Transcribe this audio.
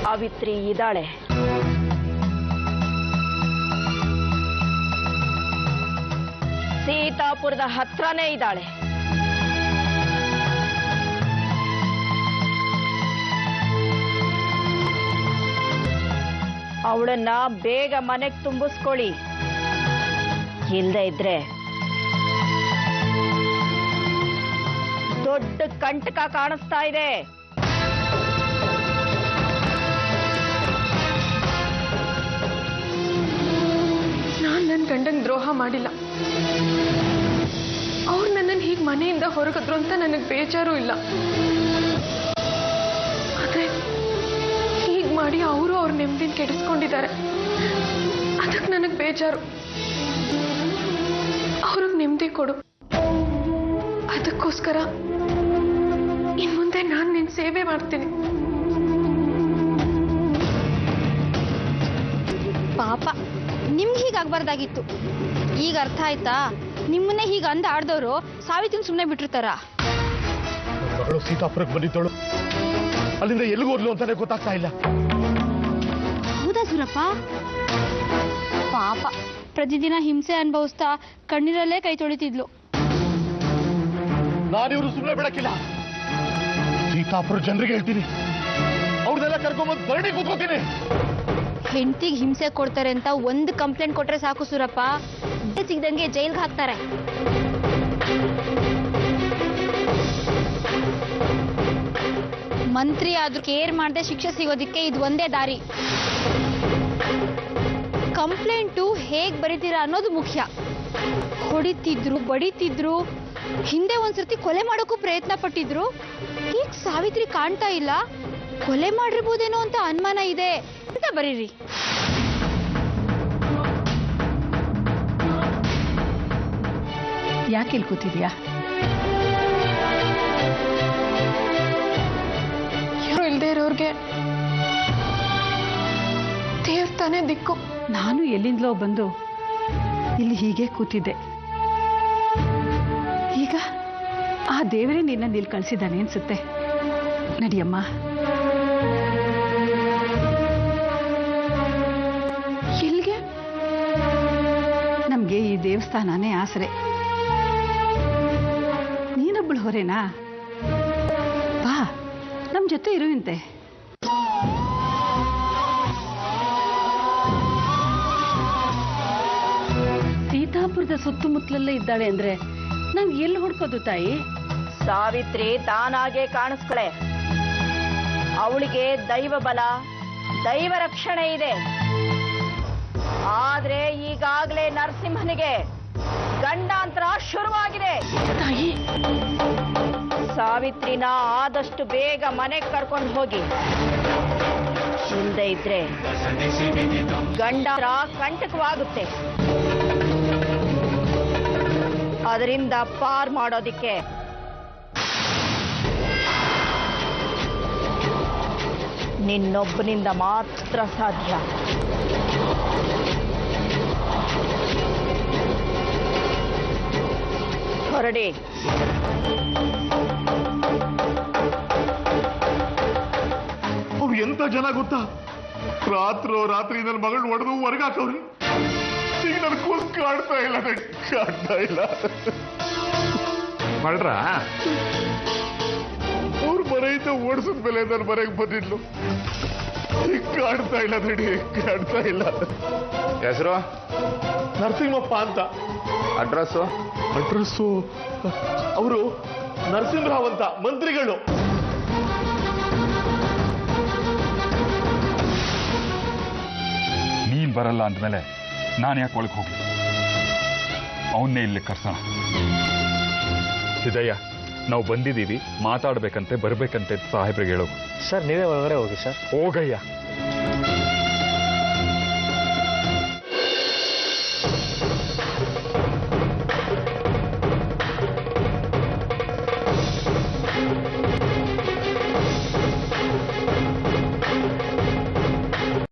ಸಾವಿತ್ರಿ ಇದ್ದಾಳೆ. ಸೀತಾಪುರದ ಹತ್ರನೇ ಇದ್ದಾಳೆ. ಅವಳನ್ನ ಬೇಗ ಮನೆಗೆ ತುಂಬಿಸ್ಕೊಳ್ಳಿ. ಇಲ್ಲದೆ ಇದ್ರೆ ದೊಡ್ಡ ಕಂಟಕ ಕಾಣಿಸ್ತಾ ಇದೆ. ನಾನ್ ನನ್ನ ಗಂಡನ್ ದ್ರೋಹ ಮಾಡಿಲ್ಲ. ಅವ್ರು ನನ್ನನ್ನು ಹೀಗೆ ಮನೆಯಿಂದ ಹೊರಗಿದ್ರು ಅಂತ ನನಗೆ ಬೇಜಾರು ಇಲ್ಲ. ಆದ್ರೆ ಹೀಗೆ ಮಾಡಿ ಅವರು ಅವ್ರ ನೆಮ್ಮದಿನ ಕೆಡಿಸ್ಕೊಂಡಿದ್ದಾರೆ. ಅದಕ್ಕೆ ನನಗೆ ಬೇಜಾರು. ಅವ್ರಿಗೆ ನೆಮ್ಮದಿ ಕೊಡು. ಅದಕ್ಕೋಸ್ಕರ ಇನ್ ಮುಂದೆ ನಾನು ನಿನ್ನ ಸೇವೆ ಮಾಡ್ತೀನಿ. ಪಾಪ ನಿಮ್ಗೆ ಹೀಗಾಗ್ಬಾರ್ದಾಗಿತ್ತು. ಈಗ ಅರ್ಥ ಆಯ್ತಾ? ನಿಮ್ಮನ್ನೇ ಹೀಗೆ ಅಂದ ಆಡ್ದವ್ರು ಸಾವಿತ್ರಿನ ಸುಮ್ಮನೆ ಬಿಟ್ಟಿರ್ತಾರ? ಸೀತಾಪುರಕ್ಕೆ ಬಂದಿದ್ದಳು, ಅಲ್ಲಿಂದ ಎಲ್ಲಿಗೋದ್ಲು ಅಂತಾನೆ ಗೊತ್ತಾಗ್ತಾ ಇಲ್ಲ. ಹೌದಾ ಸುರಪ್ಪ? ಪಾಪ ಪ್ರತಿದಿನ ಹಿಂಸೆ ಅನುಭವಿಸ್ತಾ ಕಣ್ಣೀರಲ್ಲೇ ಕೈ ತೊಳಿತಿದ್ಲು. ನಾನಿವ್ರು ಸುಮ್ಮನೆ ಬಿಡಕ್ಕಿಲ್ಲ. ಸೀತಾಪುರ ಜನರಿಗೆ ಹೇಳ್ತೀನಿ, ಅವ್ರನ್ನೆಲ್ಲ ಕರ್ಕೊಂಬಂದು ಧರಣಿ ಕೂತ್ಕೋತೀನಿ. ಹೆಂಡತಿಗೆ ಹಿಂಸೆ ಕೊಡ್ತಾರೆ ಅಂತ ಒಂದು ಕಂಪ್ಲೇಂಟ್ ಕೊಟ್ರೆ ಸಾಕು ಸುರಪ್ಪ, ಸಿಗ್ದಂಗೆ ಜೈಲ್ಗೆ ಹಾಕ್ತಾರೆ. ಮಂತ್ರಿ ಆದ್ರೂ ಕೇರ್ ಮಾಡದೆ ಶಿಕ್ಷೆ ಸಿಗೋದಿಕ್ಕೆ ಇದು ಒಂದೇ ದಾರಿ. ಕಂಪ್ಲೇಂಟು ಹೇಗ್ ಬರೀತೀರಾ ಅನ್ನೋದು ಮುಖ್ಯ. ಹೊಡಿತಿದ್ರು, ಬಡಿತಿದ್ರು, ಹಿಂದೆ ಒಂದ್ಸರ್ತಿ ಕೊಲೆ ಮಾಡೋಕ್ಕೂ ಪ್ರಯತ್ನ ಪಟ್ಟಿದ್ರು. ಈಗ ಸಾವಿತ್ರಿ ಕಾಣ್ತಾ ಇಲ್ಲ, ಕೊಲೆ ಮಾಡಿರ್ಬೋದೇನೋ ಅಂತ ಅನುಮಾನ ಇದೆ ಅಂತ ಬರೀರಿ. ಯಾಕೆ ಇಲ್ಲಿ ಕೂತಿದ್ಯಾ? ಯಾರು ಇಲ್ದೇ ಇರೋರ್ಗೆ ದೇವ್ರ ತಾನೇ ದಿಕ್ಕು. ನಾನು ಎಲ್ಲಿಂದಲೋ ಬಂದು ಇಲ್ಲಿ ಹೀಗೆ ಕೂತಿದ್ದೆ. ಈಗ ಆ ದೇವರೇ ನಿನ್ನ ಇಲ್ಲಿ ಕಳಿಸಿದ್ದಾನೆ ಅನ್ಸುತ್ತೆ. ನಡಿಯಮ್ಮ. ಎಲ್ಲಿಗೆ? ನಮ್ಗೆ ಈ ದೇವಸ್ಥಾನನೇ ಆಸರೆ. ನೀನೊಬ್ಬಳು ಹೊರೇನಾ? ಬಾ, ನಮ್ ಜೊತೆ ಇರುವಂತೆ. ಸೀತಾಪುರದ ಸುತ್ತಮುತ್ತಲಲ್ಲೇ ಇದ್ದಾಳೆ ಅಂದ್ರೆ ನಂಗೆ ಎಲ್ಲಿ ಹುಡ್ಕೋದು ತಾಯಿ? ಸಾವಿತ್ರಿ ತಾನಾಗೆ ಕಾಣಿಸ್ಕೊಳೆ. ಅವಳಿಗೆ ದೈವ ಬಲ, ದೈವ ರಕ್ಷಣೆ ಇದೆ. ಆದ್ರೆ ಈಗಾಗಲೇ ನರಸಿಂಹನಿಗೆ ಗಂಡಾಂತರ ಶುರುವಾಗಿದೆ. ತಾಯಿ, ಸಾವಿತ್ರಿನ ಆದಷ್ಟು ಬೇಗ ಮನೆಗೆ ಕರ್ಕೊಂಡು ಹೋಗಿ. ಇಲ್ಲದೆ ಇದ್ರೆ ಗಂಡಾಂತರ ಕಂಟಕವಾಗುತ್ತೆ. ಅದರಿಂದ ಪಾರ್ ಮಾಡೋದಿಕ್ಕೆ ನಿನ್ನೊಬ್ಬನಿಂದ ಮಾತ್ರ ಸಾಧ್ಯ. ಹೊರಡಿ. ಅವ್ರು ಎಂತ ಜನ ಗೊತ್ತಾ? ರಾತ್ರಿ ನನ್ನ ಮಗಳನ್ನ ಹೊಡೆದು ಹೊರಗಾಕವ್ರಿ. ಈಗ ನನ್ ಕೂಸ್ ಕಾಡ್ತಾ ಇಲ್ಲ, ಕಾಡ್ತಾ ಇಲ್ಲ. ಮಾಡ್ರ ಅವ್ರ ಮನೆಯಿಂದ ಓಡಿಸಿದ ಮೇಲೆ ನನ್ನ ಮನೆಗೆ ಬಂದಿದ್ಲು. ಈಗ ಕಾಡ್ತಾ ಇಲ್ಲ ನಡಿ, ಕಾಡ್ತಾ ಇಲ್ಲ. ಹೆಸರು? ನರಸಿಂಹಪ್ಪ ಅಂತ. ಅಡ್ರೆಸ್ಸು? ಅವರು ನರಸಿಂಹರಾವ್ ಅಂತ, ಮಂತ್ರಿಗಳು. ನೀನ್ ಬರಲ್ಲ ಅಂದ್ಮೇಲೆ ನಾನು ಯಾಕೆ ಒಳಗೆ ಹೋಗ್ಲಿ? ಅವನ್ನೇ ಇಲ್ಲಿ ಕರ್ಸೋಣ. ಸಿದ್ದಯ್ಯ, ನಾವು ಬಂದಿದ್ದೀವಿ, ಮಾತಾಡ್ಬೇಕಂತೆ, ಬರ್ಬೇಕಂತೆ ಸಾಹೇಬ್ರಿಗೆ ಹೇಳೋದು. ಸರ್ ನೀವೇ ಒಳಗಡೆ ಹೋಗಿ ಸರ್. ಹೋಗಯ್ಯ.